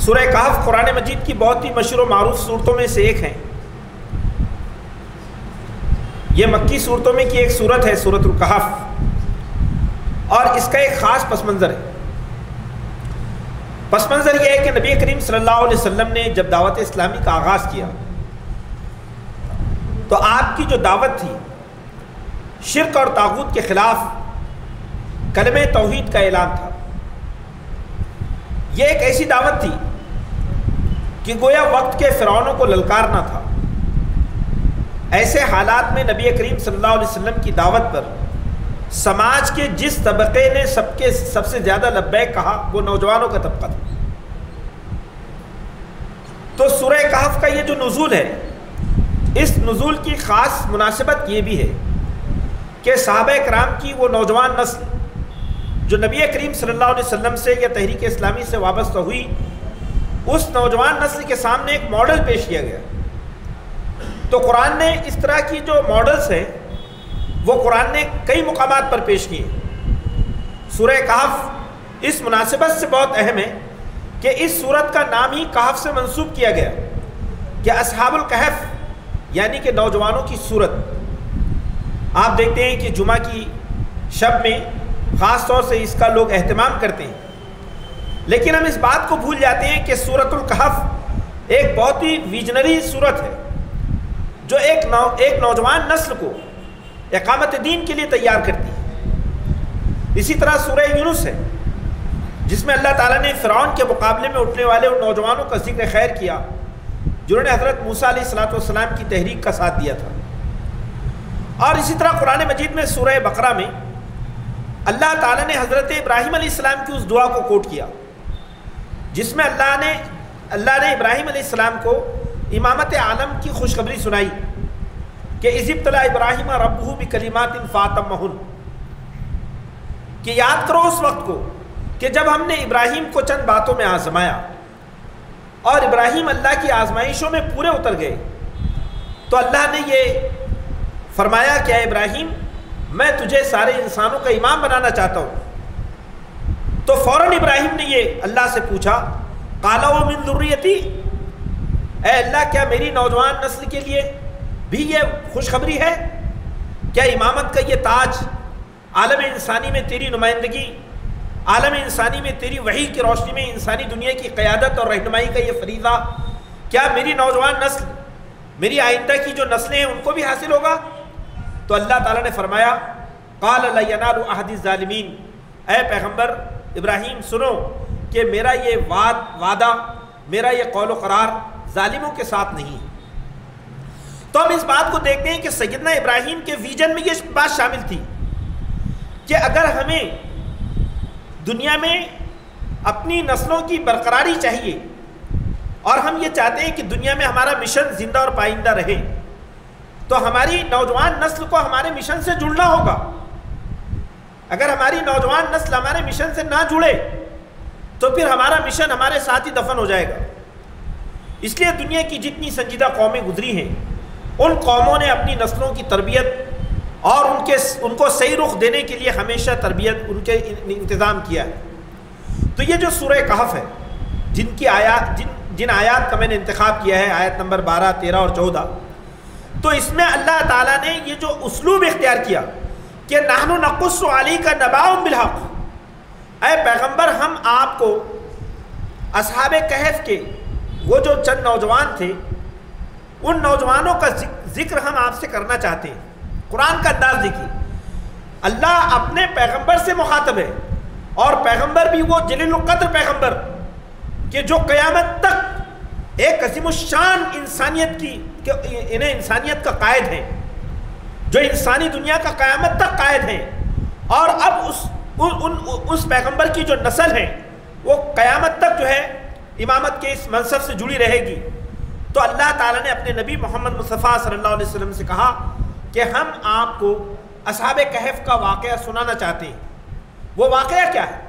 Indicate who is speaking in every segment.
Speaker 1: سورہ کہف قرآن مجید کی بہت ہی مشہور و معروف صورتوں میں سے ایک ہے. یہ مکی صورتوں میں کی ایک صورت ہے سورۃ الکہف، اور اس کا ایک خاص پس منظر ہے. پس منظر یہ ہے کہ نبی کریم صلی اللہ علیہ وسلم نے جب دعوت اسلامی کا آغاز کیا تو آپ کی جو دعوت تھی شرک اور طاغوت کے خلاف کلمہ توحید کا اعلان تھا. یہ ایک ایسی دعوت تھی کہ گویا وقت کے فرعونوں کو للکارنا تھا. ایسے حالات میں نبی کریم صلی اللہ علیہ وسلم کی دعوت پر سماج کے جس طبقے نے سب سے زیادہ لبیک کہا وہ نوجوانوں کا طبقہ تھا. تو سورہ کہف کا یہ جو نزول ہے، اس نزول کی خاص مناسبت یہ بھی ہے کہ صحابہ کرام کی وہ نوجوان نسل جو نبی کریم صلی اللہ علیہ وسلم سے یا تحریک اسلامی سے وابستہ ہوئی، اس نوجوان نسل کے سامنے ایک ماڈل پیش کیا گیا. تو قرآن نے اس طرح کی جو ماڈلز ہیں وہ قرآن نے کئی مقامات پر پیش کیے. سورہ کہف اس مناسبت سے بہت اہم ہے کہ اس سورت کا نام ہی کہف سے منسوب کیا گیا کہ اصحاب الکہف یعنی کہ نوجوانوں کی سورت. آپ دیکھتے ہیں کہ جمعہ کی شب میں خاص طور سے اس کا لوگ اہتمام کرتے ہیں، لیکن ہم اس بات کو بھول جاتے ہیں کہ سورۃ الکہف ایک بہت ہی ویژنری سورت ہے جو ایک نوجوان نسل کو اقامت دین کے لیے تیار کرتی ہے. اسی طرح سورہ یونس ہے جس میں اللہ تعالیٰ نے فرعون کے مقابلے میں اٹھنے والے ان نوجوانوں کا ذکر خیر کیا جنہوں نے حضرت موسیٰ علیہ السلام کی تحریک کا ساتھ دیا تھا. اور اسی طرح قرآن مجید میں سورہ بقرہ میں اللہ تعالیٰ نے حضرت ابراہیم علیہ السلام کی اس دعا کو کوٹ کیا جس میں اللہ نے ابراہیم علیہ السلام کو امامت عالم کی خوشخبری سنائی کہ اذ ابتلی ابراہیم ربہ بکلمات فاتمہن، کہ یاد کرو اس وقت کو کہ جب ہم نے ابراہیم کو چند باتوں میں آزمایا اور ابراہیم اللہ کی آزمائشوں میں پورے اتر گئے. تو اللہ نے یہ فرمایا کہ اے ابراہیم میں تجھے سارے انسانوں کا امام بنانا چاہتا ہوں. تو فوراً ابراہیم نے یہ اللہ سے پوچھا قال ومن ذریتی، اے اللہ کیا میری نوجوان نسل کے لیے بھی یہ خوشخبری ہے؟ کیا امامت کا یہ تاج، عالم انسانی میں تیری نمائندگی، عالم انسانی میں تیری وحی کی روشنی میں انسانی دنیا کی قیادت اور رہنمائی کا یہ فریضہ کیا میری نوجوان نسل، میری آئندہ کی جو نسلیں ہیں ان کو بھی حاصل ہوگا؟ تو اللہ تعالیٰ نے فرمایا قال لا ینال عہد الظالمین، اے پیغمبر ابراہیم سنو کہ میرا یہ وعدہ، میرا یہ قول و قرار ظالموں کے ساتھ نہیں. تو ہم اس بات کو دیکھتے ہیں کہ سیدنا ابراہیم کے ویژن میں یہ بات شامل تھی کہ اگر ہمیں دنیا میں اپنی نسلوں کی برقراری چاہیے اور ہم یہ چاہتے ہیں کہ دنیا میں ہمارا مشن زندہ اور پائندہ رہے، تو ہماری نوجوان نسل کو ہمارے مشن سے جڑنا ہوگا. اگر ہماری نوجوان نسل ہمارے مشن سے نہ جڑے تو پھر ہمارا مشن ہمارے ساتھ ہی دفن ہو جائے گا. اس لیے دنیا کی جتنی سنجیدہ قومیں گزری ہیں ان قوموں نے اپنی نسلوں کی تربیت اور ان کو صحیح رخ دینے کے لیے ہمیشہ تربیت ان کے انتظام کیا ہے. تو یہ جو سورہ کہف ہے جن آیات کا میں نے انتخاب کیا ہے، آیت نمبر 12، 13 اور 14، تو اس میں اللہ تعالیٰ نے یہ جو اسلوب اختیار کیا کہ نحن نقص علیک نبأهم بالحق، اے پیغمبر ہم آپ کو اصحاب کہف کے وہ جو چند نوجوان تھے ان نوجوانوں کا ذکر ہم آپ سے کرنا چاہتے ہیں. قرآن کا انداز دیکھیے، اللہ اپنے پیغمبر سے مخاطب ہے اور پیغمبر بھی وہ جلیل القدر پیغمبر کہ جو قیامت تک ایک عظیم الشان انہیں انسانیت کا قائد ہیں، جو انسانی دنیا کا قیامت تک قائد ہیں، اور اب اس پیغمبر کی جو نسل ہے وہ قیامت تک جو ہے امامت کے اس منصب سے جڑی رہے گی. تو اللہ تعالیٰ نے اپنے نبی محمد مصطفیٰ صلی اللہ علیہ وسلم سے کہا کہ ہم آپ کو اصحاب کہف کا واقعہ سنانا چاہتے ہیں. وہ واقعہ کیا ہے؟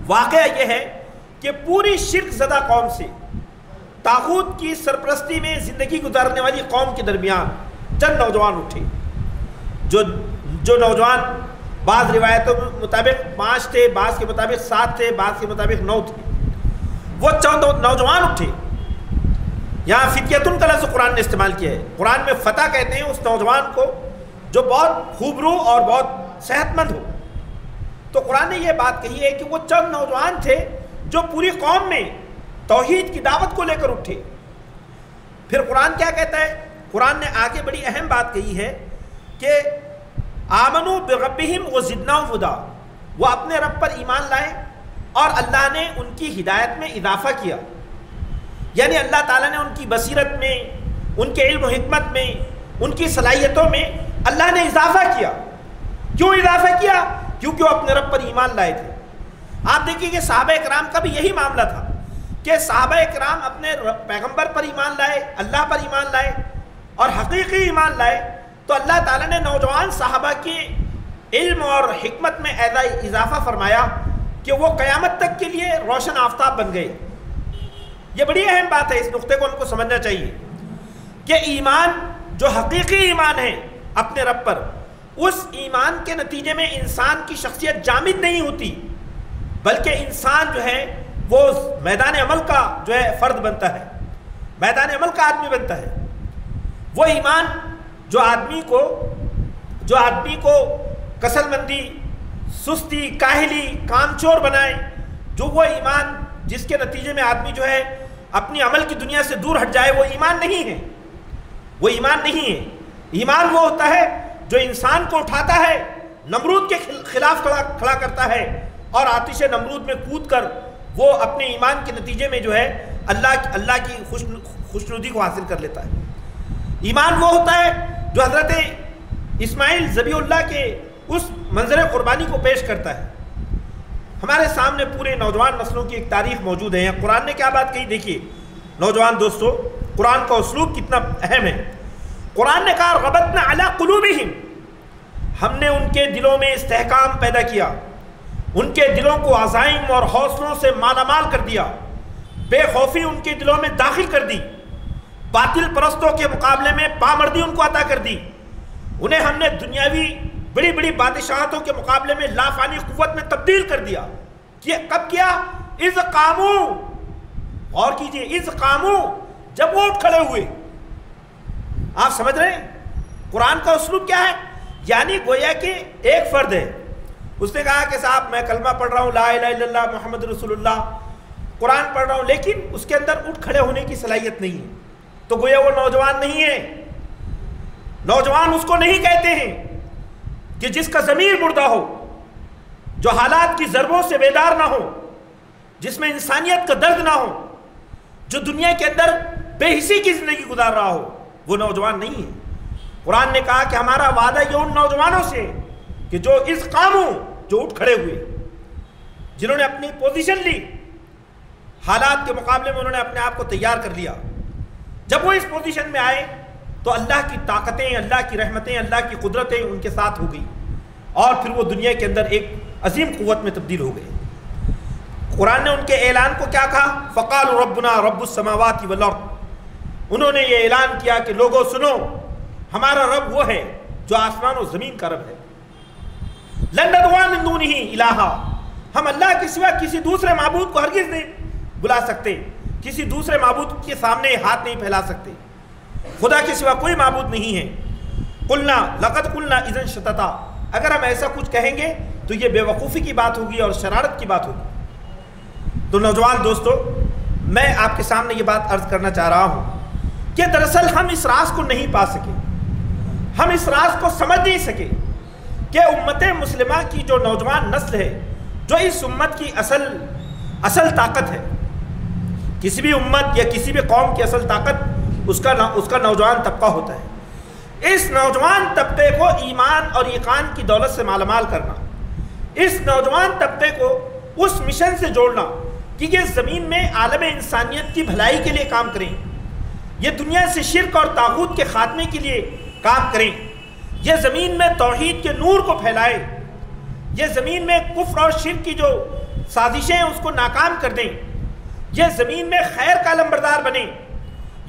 Speaker 1: واقعہ یہ ہے کہ پوری شرک زدہ قوم سے، طاغوت کی سرپرستی میں زندگی گزارنے والی قوم کے درمیان چند نوجوان اٹھے. جو نوجوان بعض روایتوں کے مطابق 5 تھے، بعض کے مطابق 7 تھے، بعض کے مطابق 9 تھے. وہ چند نوجوان اٹھے. یہاں فتیتن کا لفظ قرآن نے استعمال کیا ہے. قرآن میں فتح کہتے ہیں اس نوجوان کو جو بہت خوبرو اور بہت صحت مند ہو. تو قرآن نے یہ بات کہی ہے کہ وہ چند نوجوان تھے جو پوری قوم میں توحید کی دعوت کو لے کر اٹھے. پھر قرآن کیا کہتا ہے؟ قرآن نے آگے بڑی اہم بات کہی ہے کہ آمنوا بربہم وزدناہم ہدی، وہ اپنے رب پر ایمان لائے اور اللہ نے ان کی ہدایت میں اضافہ کیا. یعنی اللہ تعالیٰ نے ان کی بصیرت میں، ان کے علم و حکمت میں، ان کی صلاحیتوں میں اللہ نے اضافہ کیا. کیوں اضافہ کیا؟ کیونکہ وہ اپنے رب پر ایمان لائے تھے. آپ دیکھیے کہ صحابہ کرام کا بھی یہی معاملہ تھا کہ صحابہ کرام اپنے پیغمبر پر ایمان لائے، اللہ پر ایمان لائے اور حقیقی ایمان لائے. تو اللہ تعالیٰ نے نوجوان صحابہ کے علم اور حکمت میں ایسا اضافہ فرمایا کہ وہ قیامت تک کے لیے روشن آفتاب بن گئے. یہ بڑی اہم بات ہے، اس نقطے کو ان کو سمجھنا چاہیے کہ ایمان جو حقیقی ایمان ہے اپنے رب پر، اس ایمان کے نتیجے میں انسان کی شخصیت جامد نہیں ہوتی، بلکہ انسان جو ہے وہ میدان عمل کا جو ہے فرد بنتا ہے، میدان عمل کا آدمی بنتا ہے. وہ ایمان جو آدمی کو کسل مندی، سستی، کاہلی، کام چور بنائے، جو وہ ایمان جس کے نتیجے میں آدمی جو ہے اپنی عمل کی دنیا سے دور ہٹ جائے، وہ ایمان نہیں ہے. وہ ایمان نہیں ہے. ایمان وہ ہوتا ہے جو انسان کو اٹھاتا ہے، نمرود کے خلاف کھڑا کرتا ہے اور آتش نمرود میں کود کر وہ اپنے ایمان کے نتیجے میں جو ہے اللہ کی خوشنودی کو حاصل کر لیتا ہے. ایمان وہ ہوتا ہے جو حضرت اسماعیل ذبیح اللہ کے اس منظر قربانی کو پیش کرتا ہے. ہمارے سامنے پورے نوجوان نسلوں کی ایک تاریخ موجود ہے. قرآن نے کیا بات کہی دیکھیے نوجوان دوستو، قرآن کا اسلوب کتنا اہم ہے. قرآن نے کہا ربطنا علی قلوبہم، ہم نے ان کے دلوں میں استحکام پیدا کیا، ان کے دلوں کو عزائم اور حوصلوں سے مالا مال کر دیا، بے خوفی ان کے دلوں میں داخل کر دی، باطل پرستوں کے مقابلے میں پامردی ان کو عطا کر دی. انہیں ہم نے دنیاوی بڑی بڑی بادشاہتوں کے مقابلے میں لافانی قوت میں تبدیل کر دیا. کب کیا؟ اذ قاموا، اور کیجئے اذ قاموا، جب وہ اٹھ کھڑے ہوئے. آپ سمجھ رہے ہیں قرآن کا اسلوب کیا ہے؟ یعنی گویا کہ ایک فرد ہے، اس نے کہا کہ صاحب میں کلمہ پڑھ رہا ہوں، لا الہ الا اللہ محمد رسول اللہ، قرآن پڑھ رہا ہوں، لیکن اس کے اندر اٹھ کھڑے ہونے کی صلاحیت نہیں ہے. تو گویا وہ نوجوان نہیں ہے. نوجوان اس کو نہیں کہتے ہیں کہ جس کا ضمیر مردہ ہو، جو حالات کی ضربوں سے بیدار نہ ہو، جس میں انسانیت کا درد نہ ہو، جو دنیا کے اندر بے حسی کی زندگی گزار رہا ہو، وہ نوجوان نہیں ہے. قرآن نے کہا کہ ہمارا وعدہ یہ ان نوجوانوں سے کہ جو اس قاموں، جو اٹھ کھڑے ہوئے، جنہوں نے اپنی پوزیشن لی، حالات کے مقابلے میں انہوں نے اپنے آپ کو تیار کر لیا. جب وہ اس پوزیشن میں آئے تو اللہ کی طاقتیں، اللہ کی رحمتیں، اللہ کی قدرتیں ان کے ساتھ ہو گئی اور پھر وہ دنیا کے اندر ایک عظیم قوت میں تبدیل ہو گئے. قرآن نے ان کے اعلان کو کیا کہا؟ فقالوا ربنا رب السماوات والارض. انہوں نے یہ اعلان کیا کہ لوگوں سنو، ہمارا رب وہ ہے جو آسمان و زمین کا رب ہے. لن ندعو من دونہ الہا، ہم اللہ کے سوا کسی دوسرے معبود کو ہرگز نہیں بلا سکتے، کسی دوسرے معبود کے سامنے ہاتھ نہیں پھیلا سکتے. خدا کے سوا کوئی معبود نہیں ہے. قلنا لقد قلنا اذا شططا، اگر ہم ایسا کچھ کہیں گے تو یہ بے وقوفی کی بات ہوگی اور شرارت کی بات ہوگی. تو نوجوان دوستو، میں آپ کے سامنے یہ بات عرض کرنا چاہ رہا ہوں کہ دراصل ہم اس راز کو نہیں پا سکے، ہم اس راز کو سمجھ نہیں سکے کہ امت مسلمہ کی جو نوجوان نسل ہے، جو اس امت کی اصل طاقت ہے. کسی بھی امت یا کسی بھی قوم کی اصل طاقت اس کا نوجوان طبقہ ہوتا ہے. اس نوجوان طبقے کو ایمان اور یقین کی دولت سے مالا مال کرنا، اس نوجوان طبقے کو اس مشن سے جوڑنا کہ یہ زمین میں عالم انسانیت کی بھلائی کے لیے کام کریں، یہ دنیا سے شرک اور طاغوت کے خاتمے کے لیے کام کریں، یہ زمین میں توحید کے نور کو پھیلائیں، یہ زمین میں کفر اور شرک کی جو سازشیں ہیں اس کو ناکام کر دیں، یہ زمین میں خیر کا علمبردار بنیں،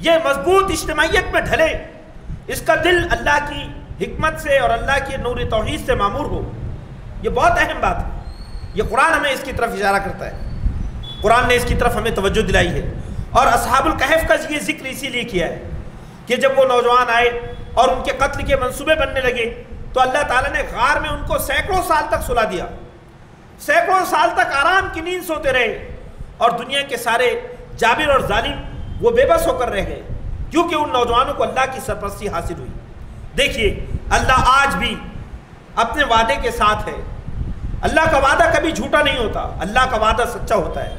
Speaker 1: یہ مضبوط اجتماعیت میں ڈھلے، اس کا دل اللہ کی حکمت سے اور اللہ کی نور توحید سے معمور ہو. یہ بہت اہم بات ہے. یہ قرآن ہمیں اس کی طرف اشارہ کرتا ہے. قرآن نے اس کی طرف ہمیں توجہ دلائی ہے۔ اور اصحاب الکہف کا یہ ذکر اسی لیے کیا ہے کہ جب وہ نوجوان آئے اور ان کے قتل کے منصوبے بننے لگے تو اللہ تعالیٰ نے غار میں ان کو سینکڑوں سال تک سلا دیا، سینکڑوں سال تک آرام کی نیند سوتے رہے، اور دنیا کے سارے جابر اور ظالم وہ بے بس ہو کر رہ گئے، کیونکہ ان نوجوانوں کو اللہ کی سرپرستی حاصل ہوئی۔ دیکھیے اللہ آج بھی اپنے وعدے کے ساتھ ہے، اللہ کا وعدہ کبھی جھوٹا نہیں ہوتا، اللہ کا وعدہ سچا ہوتا ہے۔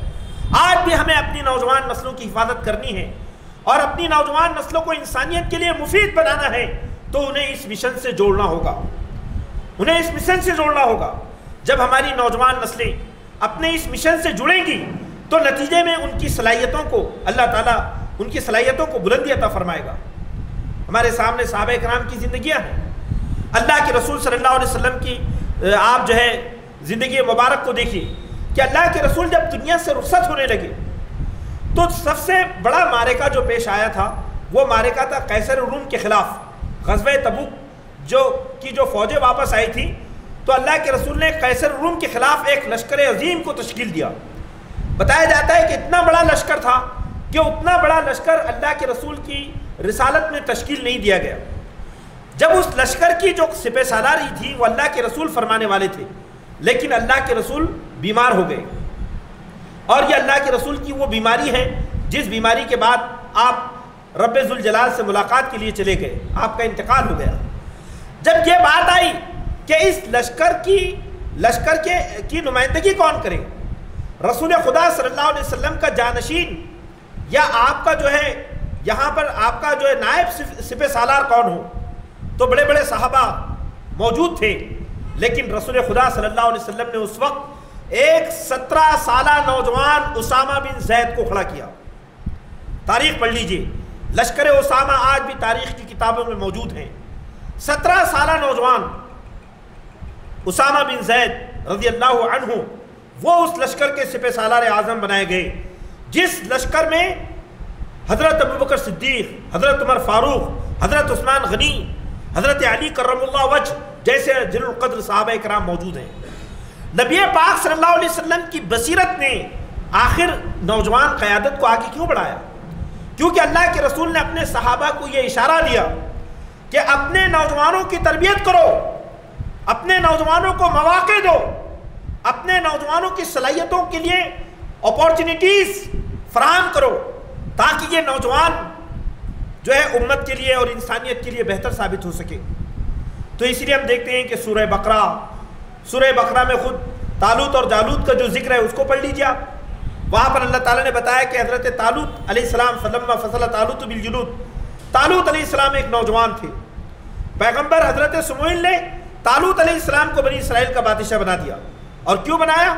Speaker 1: آج بھی ہمیں اپنی نوجوان نسلوں کی حفاظت کرنی ہے اور اپنی نوجوان نسلوں کو انسانیت کے لیے مفید بنانا ہے، تو انہیں اس مشن سے جوڑنا ہوگا، انہیں اس مشن سے جوڑنا ہوگا۔ جب ہماری نوجوان نسلیں اپنے اس مشن سے جڑیں گی تو نتیجے میں ان کی صلاحیتوں کو اللہ تعالیٰ ان کی صلاحیتوں کو بلندی عطا فرمائے گا۔ ہمارے سامنے صحابہ کرام کی زندگیاں ہیں، اللہ کے رسول صلی اللہ علیہ وسلم کی آپ جو ہے زندگی مبارک کو دیکھیے کہ اللہ کے رسول جب دنیا سے رخصت ہونے لگے تو سب سے بڑا معرکہ جو پیش آیا تھا وہ معرکہ تھا قیصر روم کے خلاف۔ غزوہ تبوک جو فوجیں واپس آئی تھی تو اللہ کے رسول نے قیصر روم کے خلاف ایک لشکر عظیم کو تشکیل دیا۔ بتایا جاتا ہے کہ اتنا بڑا لشکر تھا کہ اتنا بڑا لشکر اللہ کے رسول کی رسالت میں تشکیل نہیں دیا گیا۔ جب اس لشکر کی جو سپہ سالاری تھی وہ اللہ کے رسول فرمانے والے تھے، لیکن اللہ کے رسول بیمار ہو گئے، اور یہ اللہ کے رسول کی وہ بیماری ہے جس بیماری کے بعد آپ رب ذوالجلال سے ملاقات کے لیے چلے گئے، آپ کا انتقال ہو گیا۔ جب یہ بات آئی کہ اس لشکر کی نمائندگی کون کرے، رسول خدا صلی اللہ علیہ وسلم کا جانشین یا آپ کا جو ہے یہاں پر آپ کا جو ہے نائب سپہ سالار کون ہو، تو بڑے بڑے صحابہ موجود تھے، لیکن رسول خدا صلی اللہ علیہ وسلم نے اس وقت ایک 17 سالہ نوجوان اسامہ بن زید کو کھڑا کیا۔ تاریخ پڑھ لیجئے، لشکر اسامہ آج بھی تاریخ کی کتابوں میں موجود ہیں۔ 17 سالہ نوجوان اسامہ بن زید رضی اللہ عنہ وہ اس لشکر کے سپہ سالار اعظم بنائے گئے، جس لشکر میں حضرت ابوبکر صدیق، حضرت عمر فاروق، حضرت عثمان غنی، حضرت علی کرم اللہ وجہ جیسے جلیل القدر صحابہ کرام موجود ہیں۔ نبی پاک صلی اللہ علیہ وسلم کی بصیرت نے آخر نوجوان قیادت کو آگے کیوں بڑھایا؟ کیونکہ اللہ کے رسول نے اپنے صحابہ کو یہ اشارہ دیا کہ اپنے نوجوانوں کی تربیت کرو، اپنے نوجوانوں کو مواقع دو، اپنے نوجوانوں کی صلاحیتوں کے لیے اپورچنٹیز فراہم کرو، تاکہ یہ نوجوان جو ہے امت کے لیے اور انسانیت کے لیے بہتر ثابت ہو سکے۔ تو اسی لیے ہم دیکھتے ہیں کہ سورہ بقرہ میں خود طالوت اور جالوت کا جو ذکر ہے اس کو پڑھ لیجیے آپ۔ وہاں پر اللہ تعالیٰ نے بتایا کہ حضرت طالوت علیہ السلام فلما فصل طالوت بالجنود، طالوت علیہ السلام ایک نوجوان تھے، پیغمبر حضرت سموئیل نے طالوت علیہ السلام کو بنی اسرائیل کا بادشاہ بنا دیا۔ اور کیوں بنایا؟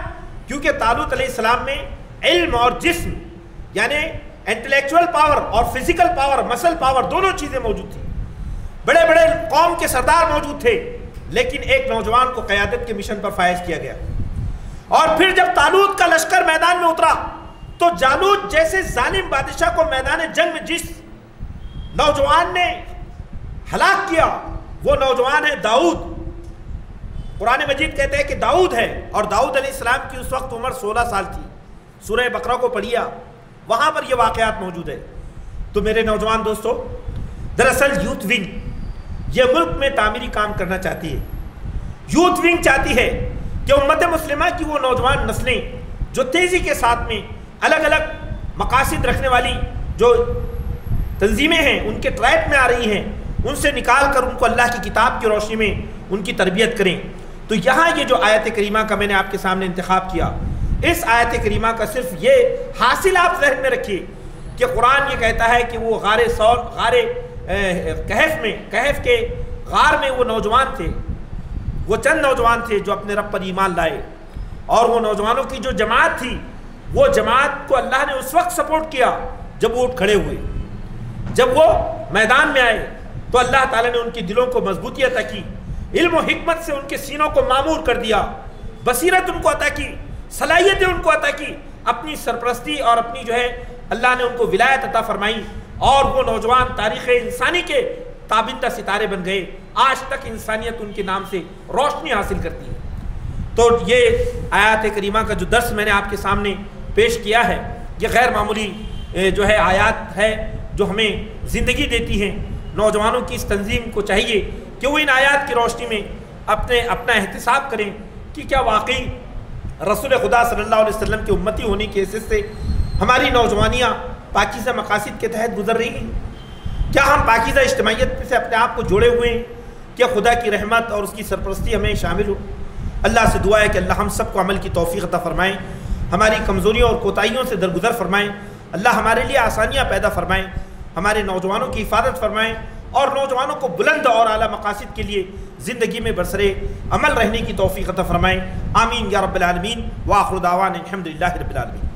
Speaker 1: کیونکہ طالوت علیہ السلام میں علم اور جسم یعنی انٹلیکچوئل پاور اور فزیکل پاور، مسل پاور دونوں چیزیں موجود تھیں، بڑے بڑے قوم کے سردار موجود تھے، لیکن ایک نوجوان کو قیادت کے مشن پر فائز کیا گیا۔ اور پھر جب طالوت کا لشکر میدان میں اترا تو جالوت جیسے ظالم بادشاہ کو میدان جنگ میں جس نوجوان نے ہلاک کیا وہ نوجوان ہے داؤد۔ قرآن مجید کہتے ہیں کہ داؤد ہے، اور داؤد علیہ السلام کی اس وقت عمر 16 سال تھی۔ سورہ بقرہ کو پڑھیا، وہاں پر یہ واقعات موجود ہے۔ تو میرے نوجوان دوستو، دراصل یوتھ ونگ یہ ملک میں تعمیری کام کرنا چاہتی ہے۔ یوتھ ونگ چاہتی ہے کہ امت مسلمہ کی وہ نوجوان نسلیں جو تیزی کے ساتھ میں الگ الگ مقاصد رکھنے والی جو تنظیمیں ہیں ان کے ٹریپ میں آ رہی ہیں، ان سے نکال کر ان کو اللہ کی کتاب کی روشنی میں ان کی تربیت کریں۔ تو یہاں یہ جو آیت کریمہ کا میں نے آپ کے سامنے انتخاب کیا، اس آیت کریمہ کا صرف یہ حاصل آپ ذہن میں رکھیے کہ قرآن یہ کہتا ہے کہ وہ غار کہف کے غار میں وہ نوجوان تھے، وہ چند نوجوان تھے جو اپنے رب پر ایمان لائے، اور وہ نوجوانوں کی جو جماعت تھی وہ جماعت کو اللہ نے اس وقت سپورٹ کیا جب وہ اٹھ کھڑے ہوئے، جب وہ میدان میں آئے تو اللہ تعالیٰ نے ان کے دلوں کو مضبوطی عطا کی، علم و حکمت سے ان کے سینوں کو معمور کر دیا، بصیرت ان کو عطا کی، صلاحیتیں ان کو عطا کی، اپنی سرپرستی اور اپنی جو ہے اللہ نے ان کو ولایت عطا فرمائی، اور وہ نوجوان تاریخ انسانی کے تابندہ ستارے بن گئے۔ آج تک انسانیت ان کے نام سے روشنی حاصل کرتی ہے۔ تو یہ آیات کریمہ کا جو درس میں نے آپ کے سامنے پیش کیا ہے، یہ غیر معمولی جو ہے آیات ہے جو ہمیں زندگی دیتی ہیں۔ نوجوانوں کی اس تنظیم کو چاہیے کہ وہ ان آیات کی روشنی میں اپنا احتساب کریں کہ کیا واقعی رسول خدا صلی اللہ علیہ وسلم کی امتی ہونے کی حیثیت سے ہماری نوجوانیاں پاکیزہ مقاصد کے تحت گزر رہی ہیں؟ کیا ہم پاکیزہ اجتماعیت سے اپنے آپ کو جوڑے ہوئے ہیں؟ کیا خدا کی رحمت اور اس کی سرپرستی ہمیں شامل ہو؟ اللہ سے دعا ہے کہ اللہ ہم سب کو عمل کی توفیق عطا فرمائیں، ہماری کمزوریوں اور کوتاہیوں سے درگزر فرمائیں، اللہ ہمارے لیے آسانیاں پیدا فرمائیں، ہمارے نوجوانوں کی حفاظت فرمائیں اور نوجوانوں کو بلند اور اعلیٰ مقاصد کے لیے زندگی میں برسرے عمل رہنے کی توفیق عطا فرمائیں۔ آمین یا رب العالمین، وآخر دعوانا الحمدللہ رب العالمین۔